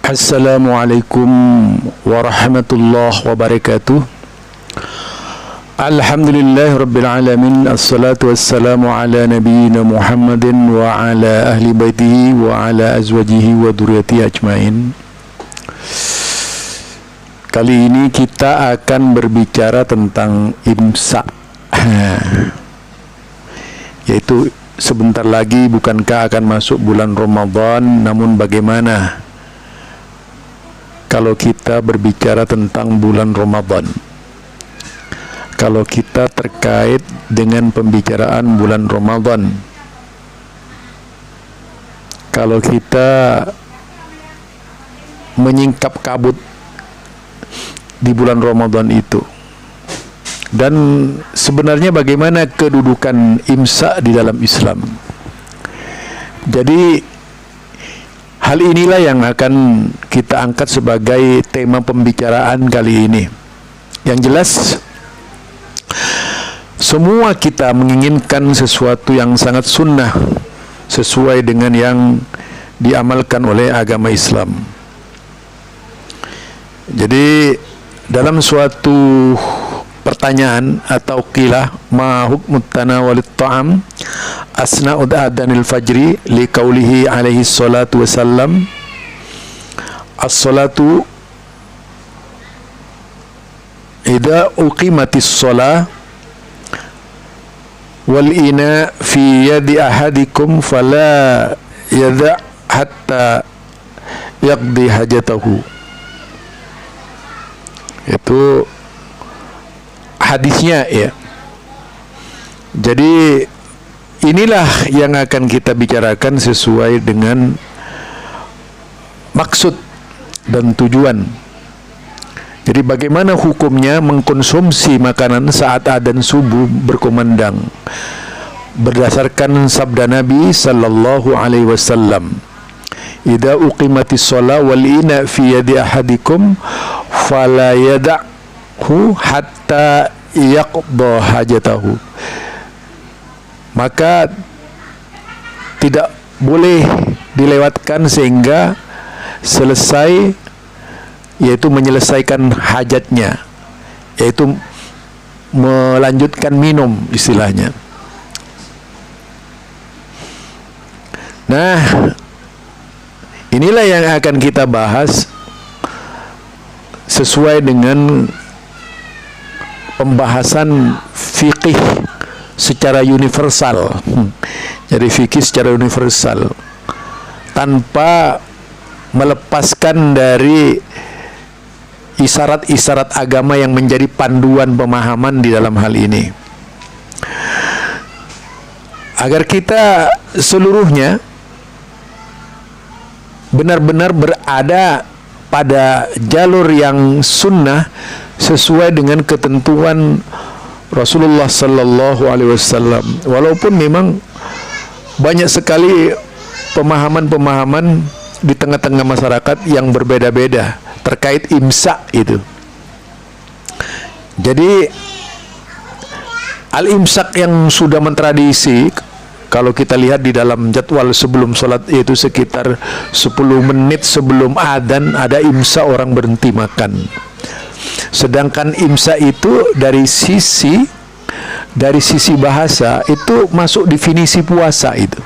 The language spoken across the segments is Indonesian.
Assalamualaikum warahmatullahi wabarakatuh. Alhamdulillahi rabbil alamin. Assalatu wassalamu ala nabiyyina Muhammadin wa ala ahli baitihi wa ala azwajihi wa dzurriyyatihi ajmain. Kali ini kita akan berbicara tentang imsak. Yaitu sebentar lagi bukankah akan masuk bulan Ramadan, namun bagaimana kalau kita berbicara tentang bulan Ramadan, kalau kita terkait dengan pembicaraan bulan Ramadan, kalau kita menyingkap kabut di bulan Ramadan itu, dan sebenarnya bagaimana kedudukan imsak di dalam Islam. Jadi hal inilah yang akan kita angkat sebagai tema pembicaraan kali ini. Yang jelas, semua kita menginginkan sesuatu yang sangat sunnah, sesuai dengan yang diamalkan oleh agama Islam. Jadi dalam suatu pertanyaan atau qilah ma hukmut tanawalut ta'am asna'ud adhanil fajri li qaulihi alaihi salatu wasallam as-salatu idza uqimatis shalah wal ina fi yadi ahadikum fala yadha hatta yaqdi hajatahu. Itu hadisnya ya. Jadi inilah yang akan kita bicarakan sesuai dengan maksud dan tujuan. Jadi bagaimana hukumnya mengkonsumsi makanan saat adzan subuh berkumandang berdasarkan sabda Nabi sallallahu alaihi wasallam, idza uqimatis shalah wal ina fi yadi ahadikum fala yada'hu hatta yaqda hajatahu. Maka tidak boleh dilewatkan sehingga selesai, yaitu menyelesaikan hajatnya, yaitu melanjutkan minum istilahnya. Nah, inilah yang akan kita bahas sesuai dengan pembahasan fikih secara universal. Jadi fikih secara universal tanpa melepaskan dari isyarat-isyarat agama yang menjadi panduan pemahaman di dalam hal ini, agar kita seluruhnya benar-benar berada pada jalur yang sunnah sesuai dengan ketentuan Rasulullah sallallahu alaihi wasallam. Walaupun memang banyak sekali pemahaman-pemahaman di tengah-tengah masyarakat yang berbeda-beda terkait imsak itu. Jadi al-imsak yang sudah mentradisi, kalau kita lihat di dalam jadwal sebelum sholat, yaitu sekitar 10 menit sebelum adzan ada imsak, orang berhenti makan. Sedangkan imsak itu dari sisi bahasa itu masuk definisi puasa itu.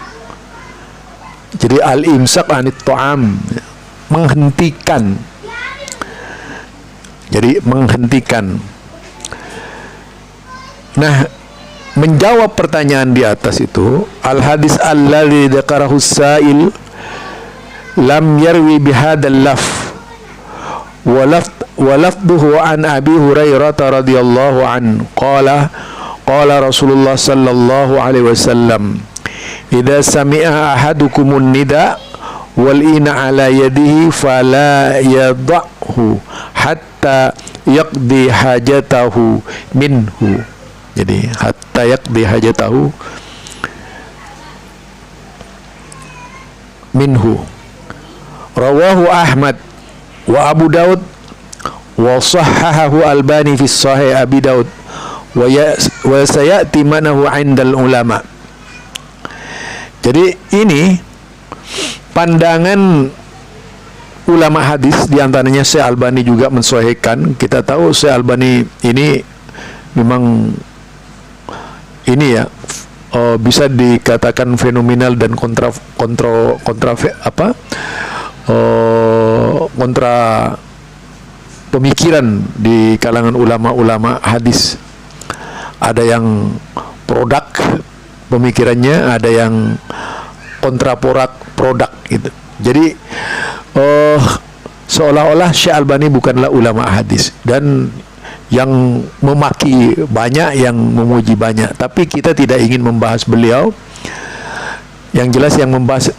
Jadi al-imsak anit ta'am, menghentikan. Jadi menghentikan. Nah, menjawab pertanyaan di atas itu, al-hadis alladzi dzakarahu as-sa'il lam yarwi bihadzal lafz wa lafdhuhu an Abi Hurairah radhiyallahu anhu qala Rasulullah sallallahu alaihi wasallam, idza sami'a ahadukumun nida wal ina ala yadihi fala yadh'hu hatta yaqdi hajatahu minhu. Jadi hatta yaqdi hajatahu minhu. Rawahu Ahmad wa Abu Daud wa sahhahahu Albani fi Sahih Abi Daud wa sayati manahu 'indal ulama. Jadi ini pandangan ulama hadis, diantaranya Syekh Albani juga mensahihkan. Kita tahu Syekh Albani ini memang ini ya, bisa dikatakan fenomenal dan kontra pemikiran di kalangan ulama-ulama hadis. Ada yang produk pemikirannya, ada yang kontra produk gitu. Jadi seolah-olah Syekh Albani bukanlah ulama hadis, dan yang memaki banyak, yang memuji banyak. Tapi kita tidak ingin membahas beliau. Yang jelas yang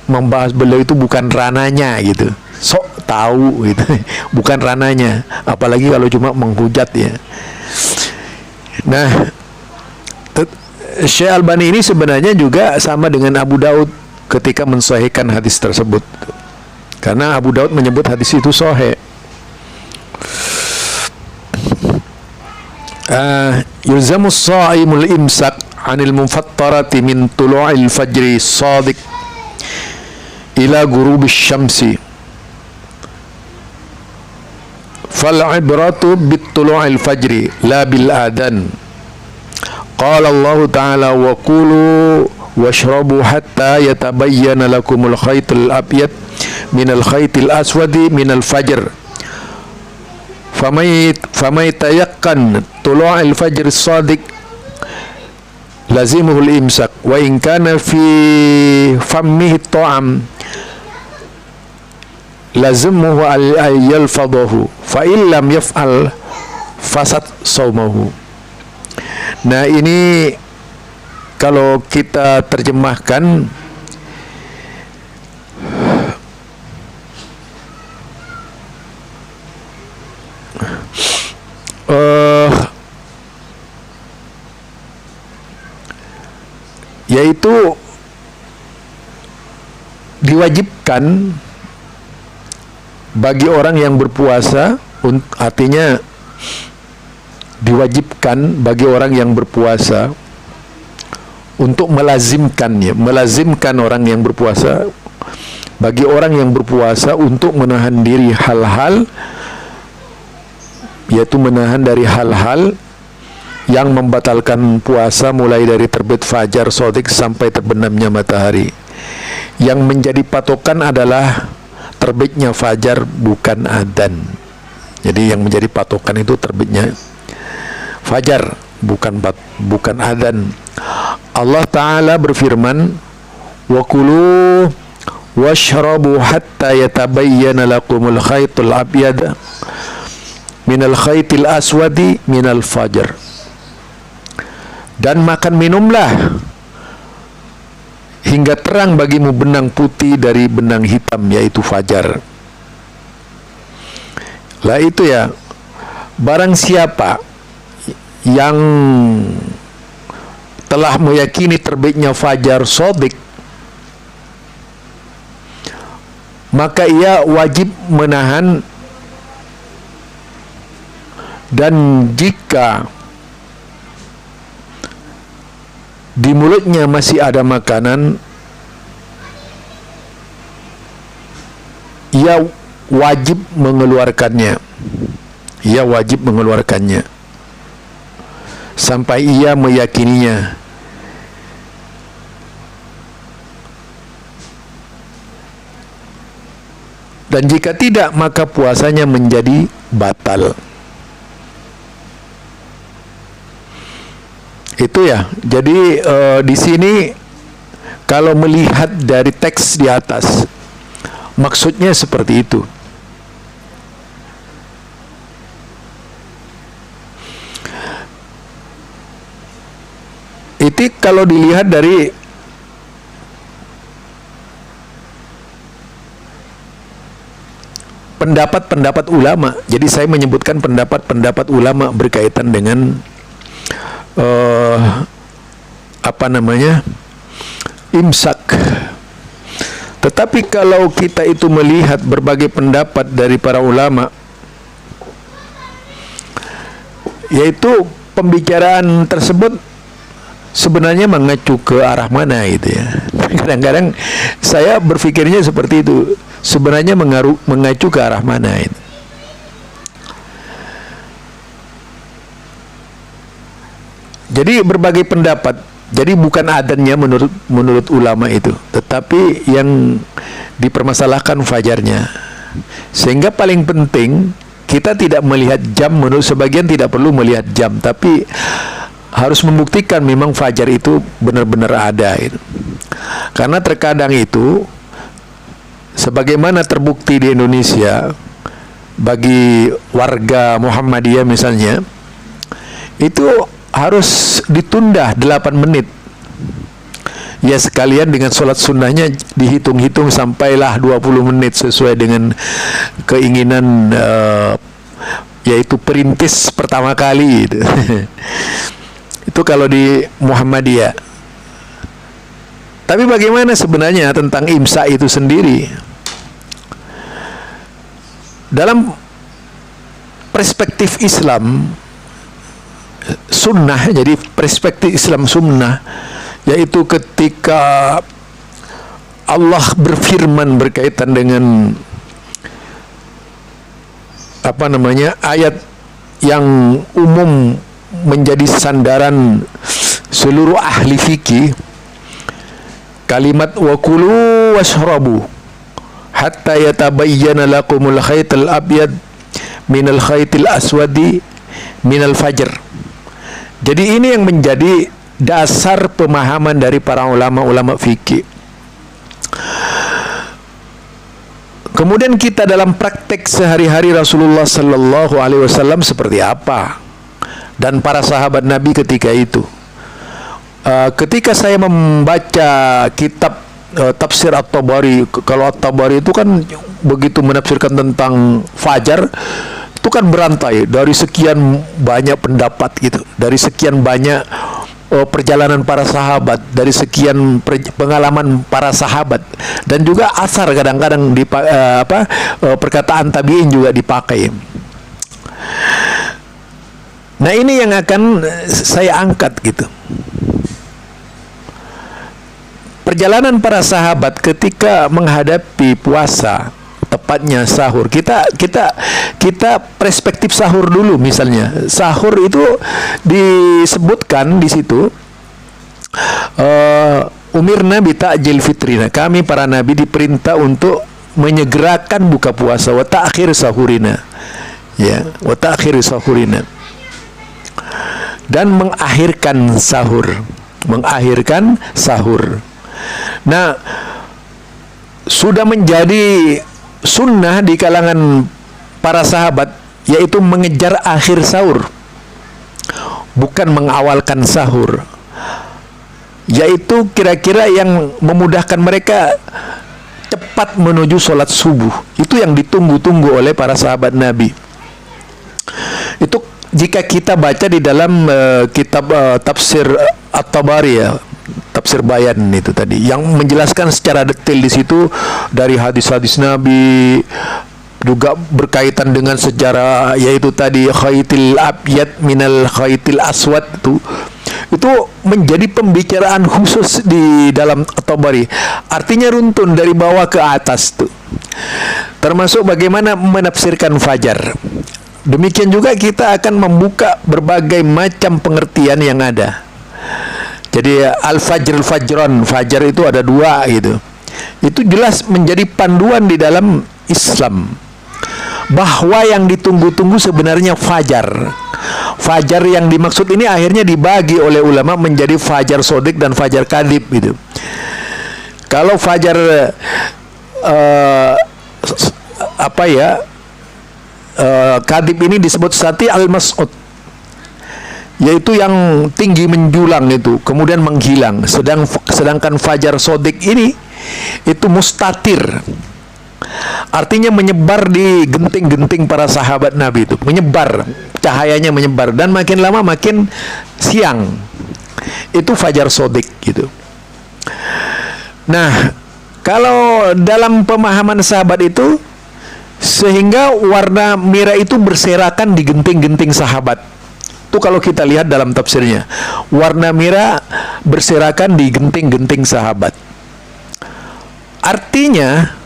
membahas beliau itu bukan rananya gitu. Sok tahu gitu. Bukan rananya. Apalagi kalau cuma menghujat ya. Nah, Syekh Albani ini sebenarnya juga sama dengan Abu Daud ketika mensahihkan hadis tersebut. Karena Abu Daud menyebut hadis itu sahih. Yulzamus sha'imul imsak 'anil mufattarati min tulu'il fajri shadiq ila ghurubisy syamsi. Fal 'ibratu bit tulu'il fajri la bil adan. Qala Allah Ta'ala wa kulu washrabu hatta yatabayyana lakumul khaytul abyad minal khaytil aswadi minal fajr. Famay tayakkan tulu'il fajr shadiq lazimuhul imsak wa in kana fi fammihi ta'am lazimuhu al yalfadahu fa illam yaf'al fasad saumahu. Nah, ini kalau kita terjemahkan, yaitu diwajibkan bagi orang yang berpuasa, artinya diwajibkan bagi orang yang berpuasa untuk melazimkan orang yang berpuasa, bagi orang yang berpuasa untuk menahan diri hal-hal, yaitu menahan dari hal-hal yang membatalkan puasa, mulai dari terbit fajar shadiq sampai terbenamnya matahari. Yang menjadi patokan adalah terbitnya fajar, bukan adzan. Jadi yang menjadi patokan itu terbitnya fajar, bukan adzan. Allah Ta'ala berfirman, wa kulu washrabu hatta yatabayyana lakumul khaytul abyad minal khaytil aswadi minal fajr. Dan makan minumlah hingga terang bagimu benang putih dari benang hitam, yaitu fajar. Lah itu ya, barang siapa yang telah meyakini terbitnya fajar shadiq, maka ia wajib menahan, dan jika di mulutnya masih ada makanan, ia wajib mengeluarkannya. Ia wajib mengeluarkannya sampai ia meyakininya. Dan jika tidak, maka puasanya menjadi batal. Itu ya. Jadi di sini kalau melihat dari teks di atas, maksudnya seperti itu. Itu kalau dilihat dari pendapat-pendapat ulama. Jadi saya menyebutkan pendapat-pendapat ulama berkaitan dengan imsak. Tetapi kalau kita itu melihat berbagai pendapat dari para ulama, yaitu pembicaraan tersebut sebenarnya mengacu ke arah mana gitu ya. Kadang-kadang saya berpikirnya seperti itu. sebenarnya mengacu ke arah mana itu? Jadi berbagai pendapat. Jadi bukan adanya menurut ulama itu, tetapi yang dipermasalahkan fajarnya. Sehingga paling penting kita tidak melihat jam, menurut sebagian tidak perlu melihat jam, tapi harus membuktikan memang fajar itu benar-benar ada itu. Karena terkadang itu sebagaimana terbukti di Indonesia, bagi warga Muhammadiyah misalnya, itu harus ditunda 8 menit. Ya, sekalian dengan sholat sunnahnya dihitung-hitung sampailah 20 menit sesuai dengan keinginan yaitu perintis pertama kali itu. Itu kalau di Muhammadiyah. Tapi bagaimana sebenarnya tentang imsak itu sendiri? Dalam perspektif Islam sunnah, jadi perspektif Islam sunnah, yaitu ketika Allah berfirman berkaitan dengan ayat yang umum menjadi sandaran seluruh ahli fikih, kalimat wa kulu washrabu hatta yatabayyana lakumul khaytul abyad minal khaytil aswadi minal fajr. Jadi ini yang menjadi dasar pemahaman dari para ulama-ulama fikih. Kemudian kita dalam praktek sehari-hari Rasulullah Sallallahu Alaihi Wasallam seperti apa, dan para sahabat Nabi ketika itu. Ketika saya membaca kitab tafsir At-Tabari, kalau At-Tabari itu kan begitu menafsirkan tentang fajar, itu kan berantai dari sekian banyak pendapat gitu, dari sekian banyak perjalanan para sahabat, dari sekian pengalaman para sahabat, dan juga asar kadang-kadang perkataan tabi'in juga dipakai. Nah, ini yang akan saya angkat gitu. Perjalanan para sahabat ketika menghadapi puasa, tepatnya sahur. Kita perspektif sahur dulu misalnya. Sahur itu disebutkan di situ umirna bi ta'jil fitrina. Kami para nabi diperintah untuk menyegerakan buka puasa, wa ta'khir sahurina. Ya, wa ta'khir sahurina. Dan mengakhirkan sahur. Mengakhirkan sahur. Nah, sudah menjadi sunnah di kalangan para sahabat, yaitu mengejar akhir sahur, bukan mengawalkan sahur, yaitu kira-kira yang memudahkan mereka cepat menuju sholat subuh. Itu yang ditunggu-tunggu oleh para sahabat Nabi. Itu jika kita baca di dalam kitab tafsir At-Tabari, ya, tafsir Bayan itu tadi, yang menjelaskan secara detail di situ dari hadis-hadis Nabi, juga berkaitan dengan sejarah, yaitu tadi khaytil abyad minal khaytil aswad, itu menjadi pembicaraan khusus di dalam At-Tabari. Artinya runtun dari bawah ke atas tuh. Termasuk bagaimana menafsirkan fajar. Demikian juga kita akan membuka berbagai macam pengertian yang ada. Jadi al-fajr, al-fajron, fajar itu ada dua gitu. Itu jelas menjadi panduan di dalam Islam, bahwa yang ditunggu-tunggu sebenarnya fajar. Fajar yang dimaksud ini akhirnya dibagi oleh ulama menjadi fajar sodik dan fajar kadib gitu. Kalau fajar kadib ini disebut sati al-mas'ud, yaitu yang tinggi menjulang itu kemudian menghilang. Sedangkan fajar sodik ini itu mustatir, artinya menyebar di genting-genting para sahabat Nabi, itu menyebar, cahayanya menyebar, dan makin lama makin siang. Itu fajar sodik gitu. Nah, kalau dalam pemahaman sahabat itu, sehingga warna merah itu berserakan di genting-genting sahabat. Itu kalau kita lihat dalam tafsirnya, warna merah berserakan di genting-genting sahabat. Artinya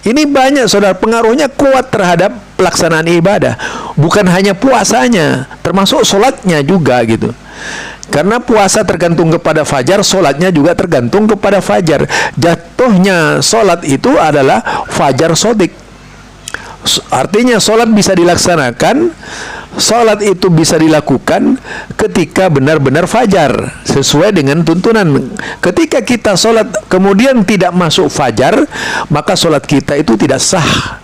Ini banyak saudara, pengaruhnya kuat terhadap pelaksanaan ibadah. Bukan hanya puasanya, termasuk sholatnya juga gitu. Karena puasa tergantung kepada fajar, sholatnya juga tergantung kepada fajar. Jatuhnya sholat itu adalah fajar sodik. Artinya sholat bisa dilaksanakan, sholat itu bisa dilakukan ketika benar-benar fajar, sesuai dengan tuntunan. Ketika kita sholat kemudian tidak masuk fajar, maka sholat kita itu tidak sah.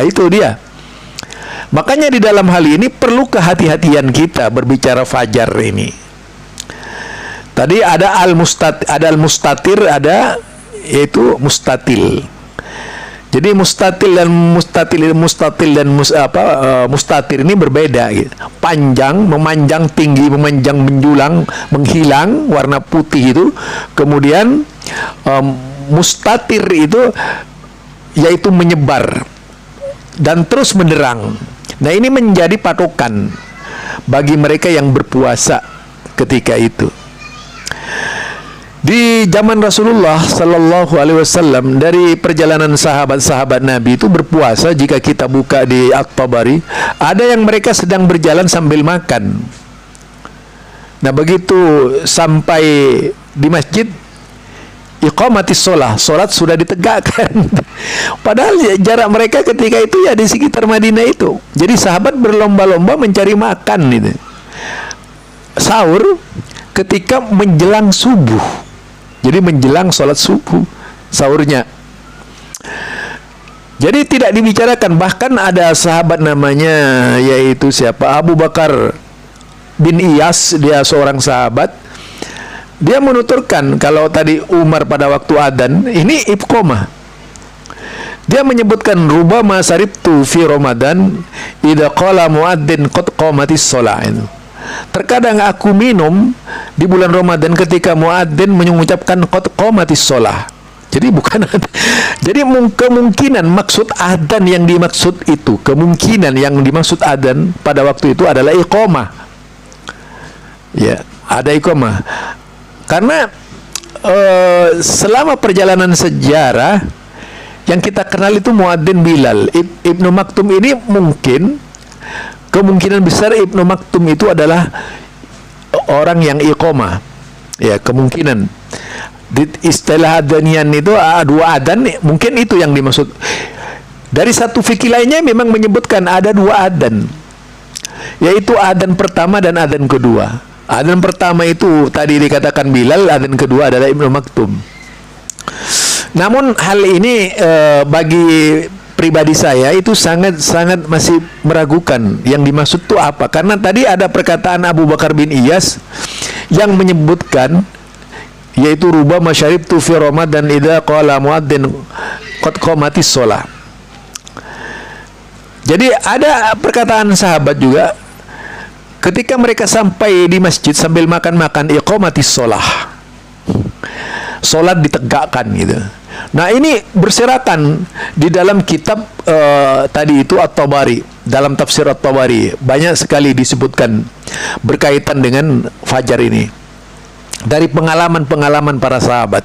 Itu dia. Makanya di dalam hal ini perlu kehati-hatian kita berbicara fajar ini. Tadi ada al-mustatir, ada yaitu mustatil. Jadi mustatil dan mustatir ini berbeda gitu. Panjang, memanjang, tinggi, memanjang, menjulang, menghilang, warna putih itu. Kemudian mustatir itu yaitu menyebar dan terus menerang. Nah, ini menjadi patokan bagi mereka yang berpuasa ketika itu. Di zaman Rasulullah Sallallahu Alaihi Wasallam, dari perjalanan sahabat-sahabat Nabi itu berpuasa, jika kita buka di At-Tabari, ada yang mereka sedang berjalan sambil makan. Nah, begitu sampai di masjid, iqamatis sholat sudah ditegakkan. Padahal jarak mereka ketika itu ya di sekitar Madinah itu. Jadi sahabat berlomba-lomba mencari makan gitu. Sahur ketika menjelang subuh. Jadi menjelang sholat subuh sahurnya. Jadi tidak dibicarakan. Bahkan ada sahabat namanya, yaitu siapa? Abu Bakar bin Iyas, dia seorang sahabat. Dia menuturkan, kalau tadi Umar pada waktu adzan, ini iqamah. Dia menyebutkan rubama saribtu fi Ramadan idza qala muadzin qad qamatis shalah. Terkadang aku minum di bulan Ramadan ketika muadzin mengucapkan qad qamatis shalah. Jadi bukan jadi kemungkinan maksud adzan yang dimaksud itu, kemungkinan yang dimaksud adzan pada waktu itu adalah iqamah. Ya, ada iqamah. Karena selama perjalanan sejarah yang kita kenal itu muadzin Bilal. Ibnu Maktum ini kemungkinan besar Ibnu Maktum itu adalah orang yang iqamah. Ya, kemungkinan. Di istilah adanian itu dua adan, mungkin itu yang dimaksud. Dari satu fikih lainnya memang menyebutkan ada dua adan, yaitu adan pertama dan adan kedua. Adan pertama itu tadi dikatakan Bilal, adan kedua adalah Ibnu Maktum. Namun hal ini bagi pribadi saya itu sangat masih meragukan yang dimaksud itu apa. Karena tadi ada perkataan Abu Bakar bin Iyas yang menyebutkan, yaitu rubama syaribtu fi Ramadan idza qala muadzin qad qamatis shalah. Jadi ada perkataan sahabat juga ketika mereka sampai di masjid sambil makan-makan, iqamatis shalah. Salat ditegakkan gitu. Nah, ini berserakan di dalam kitab tadi itu At-Tabari. Dalam tafsir At-Tabari banyak sekali disebutkan berkaitan dengan fajar ini dari pengalaman-pengalaman para sahabat.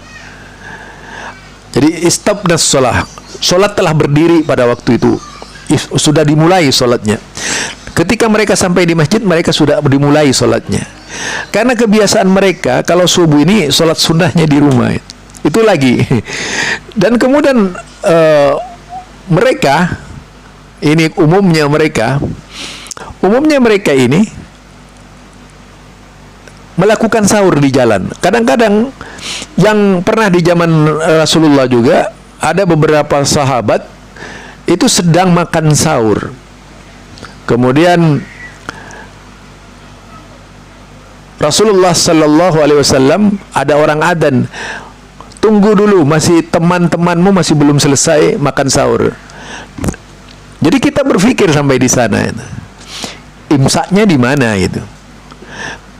Jadi istabnas shalah, salat telah berdiri pada waktu itu, sudah dimulai salatnya. Ketika mereka sampai di masjid, mereka sudah dimulai salatnya. Karena kebiasaan mereka kalau subuh ini salat sunnahnya di rumah. Itu lagi. Dan kemudian mereka ini umumnya mereka ini melakukan sahur di jalan. Kadang-kadang yang pernah di zaman Rasulullah juga ada beberapa sahabat itu sedang makan sahur. Kemudian Rasulullah Sallallahu Alaihi Wasallam, ada orang adzan, tunggu dulu, masih teman-temanmu masih belum selesai makan sahur. Jadi kita berpikir sampai di sana, imsaknya di mana itu?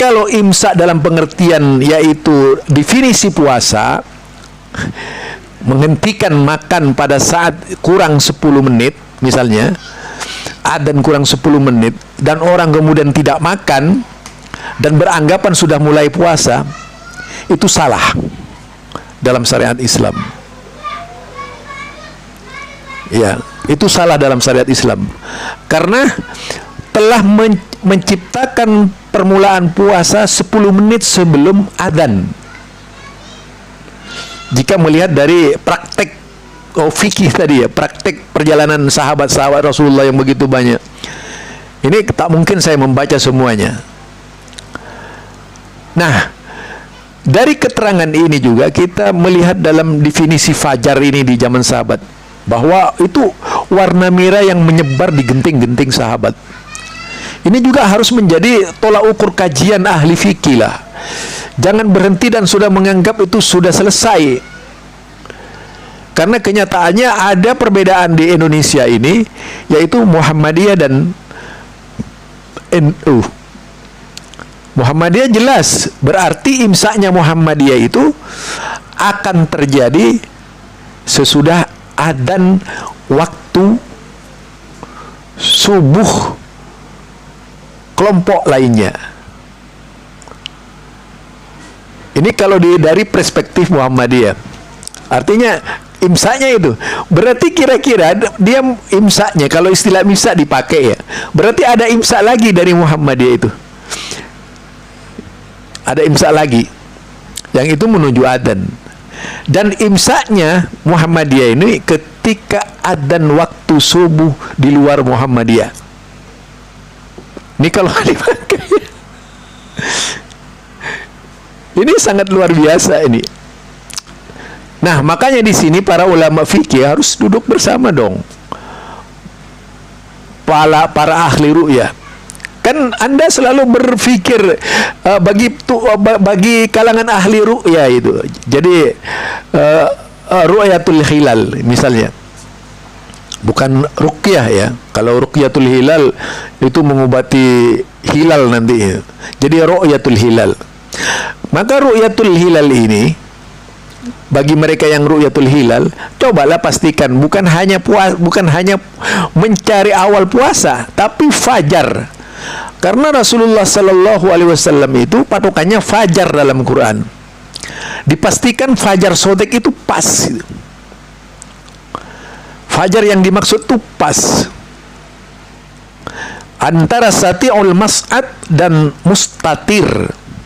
Kalau imsak dalam pengertian yaitu definisi puasa, menghentikan makan pada saat kurang 10 menit, misalnya adzan kurang 10 menit dan orang kemudian tidak makan dan beranggapan sudah mulai puasa, itu salah dalam syariat Islam. Ya, itu salah dalam syariat Islam. Karena telah menciptakan permulaan puasa 10 menit sebelum adzan. Jika melihat dari praktek fikih tadi ya, praktek perjalanan sahabat-sahabat Rasulullah yang begitu banyak. Ini tak mungkin saya membaca semuanya. Nah, dari keterangan ini juga kita melihat dalam definisi fajar ini di zaman sahabat, bahwa itu warna merah yang menyebar di genting-genting sahabat. Ini juga harus menjadi tolak ukur kajian ahli fikih lah. Jangan berhenti dan sudah menganggap itu sudah selesai. Karena kenyataannya ada perbedaan di Indonesia ini, yaitu Muhammadiyah dan NU. Muhammadiyah jelas, berarti imsaknya Muhammadiyah itu akan terjadi sesudah adzan waktu subuh kelompok lainnya. Ini kalau dari perspektif Muhammadiyah, artinya imsaknya itu berarti kira-kira dia imsaknya, kalau istilah imsak dipakai ya, berarti ada imsak lagi dari Muhammadiyah itu, ada imsak lagi yang itu menuju adzan. Dan imsaknya Muhammadiyah ini ketika adzan waktu subuh di luar Muhammadiyah. Ini kalau dipakai, ini sangat luar biasa ini. Nah, makanya di sini para ulama fikih harus duduk bersama dong. Para ahli ru'yah. Kan Anda selalu berpikir bagi kalangan ahli ru'yah itu. Jadi ru'yatul hilal misalnya. Bukan ruqyah ya. Kalau ruqyatul hilal itu mengobati hilal nanti. Jadi ru'yatul hilal. Maka ru'yatul hilal ini, bagi mereka yang ru'yatul hilal, cobalah pastikan bukan hanya mencari awal puasa, tapi fajar. Karena Rasulullah Sallallahu Alaihi Wasallam itu patokannya fajar dalam Quran. Dipastikan fajar sodik itu pas. Fajar yang dimaksud itu pas antara sati'ul mas'ad dan mustatir.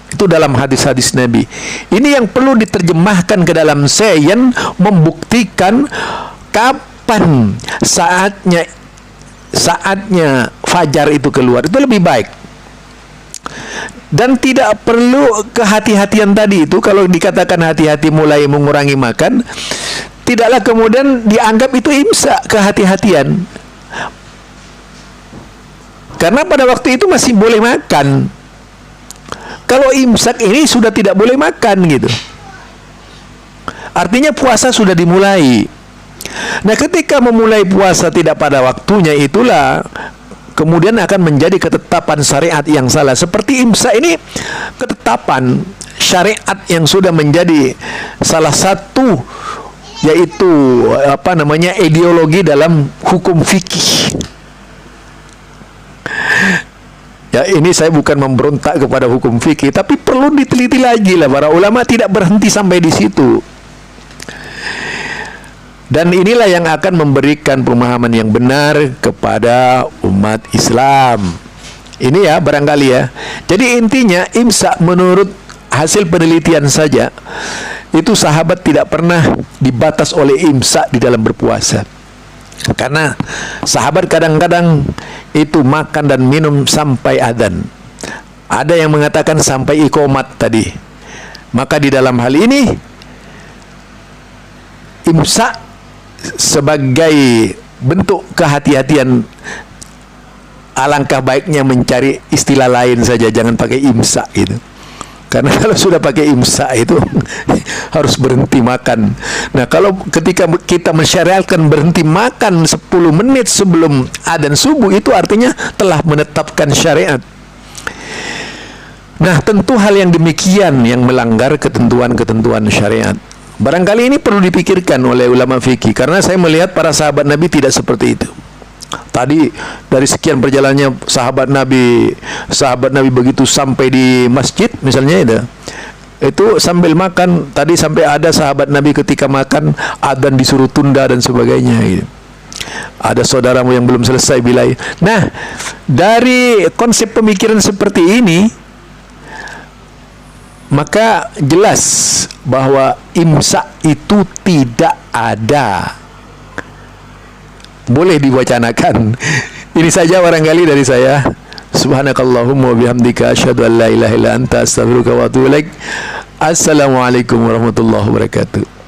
Itu dalam hadis-hadis Nabi. Ini yang perlu diterjemahkan ke dalam sains, membuktikan kapan saatnya fajar itu keluar. Itu lebih baik. Dan tidak perlu kehati-hatian tadi itu. Kalau dikatakan hati-hati mulai mengurangi makan, tidaklah kemudian dianggap itu imsak, kehati-hatian. Karena pada waktu itu masih boleh makan. Kalau imsak ini sudah tidak boleh makan gitu. Artinya puasa sudah dimulai. Nah, ketika memulai puasa tidak pada waktunya, itulah kemudian akan menjadi ketetapan syariat yang salah. Seperti imsak ini ketetapan syariat yang sudah menjadi salah satu, yaitu ideologi dalam hukum fikih. Ya, ini saya bukan memberontak kepada hukum fikih, tapi perlu diteliti lagi lah. Para ulama tidak berhenti sampai di situ. Dan inilah yang akan memberikan pemahaman yang benar kepada umat Islam. Ini ya barangkali ya. Jadi intinya imsak menurut hasil penelitian saja, itu sahabat tidak pernah dibatas oleh imsak di dalam berpuasa. Karena sahabat kadang-kadang itu makan dan minum sampai adzan. Ada yang mengatakan sampai iqomat tadi. Maka di dalam hal ini imsak sebagai bentuk kehati-hatian, alangkah baiknya mencari istilah lain saja, jangan pakai imsak gitu. Karena kalau sudah pakai imsak itu harus berhenti makan. Nah, kalau ketika kita mensyariatkan berhenti makan 10 menit sebelum adzan subuh, itu artinya telah menetapkan syariat. Nah, tentu hal yang demikian yang melanggar ketentuan-ketentuan syariat. Barangkali ini perlu dipikirkan oleh ulama fikih, karena saya melihat para sahabat Nabi tidak seperti itu. Tadi dari sekian perjalanannya sahabat Nabi begitu sampai di masjid misalnya itu sambil makan. Tadi sampai ada sahabat Nabi ketika makan adzan disuruh tunda dan sebagainya gitu. Ada saudaramu yang belum selesai bilai. Nah, dari konsep pemikiran seperti ini, maka jelas bahwa imsak itu tidak ada. Boleh diwacanakan. Ini saja barangkali dari saya. Subhanakallahumma wa bihamdika asyhadu an la ilaha illa anta astaghfiruka wa atubu ilaik. Assalamualaikum warahmatullahi wabarakatuh.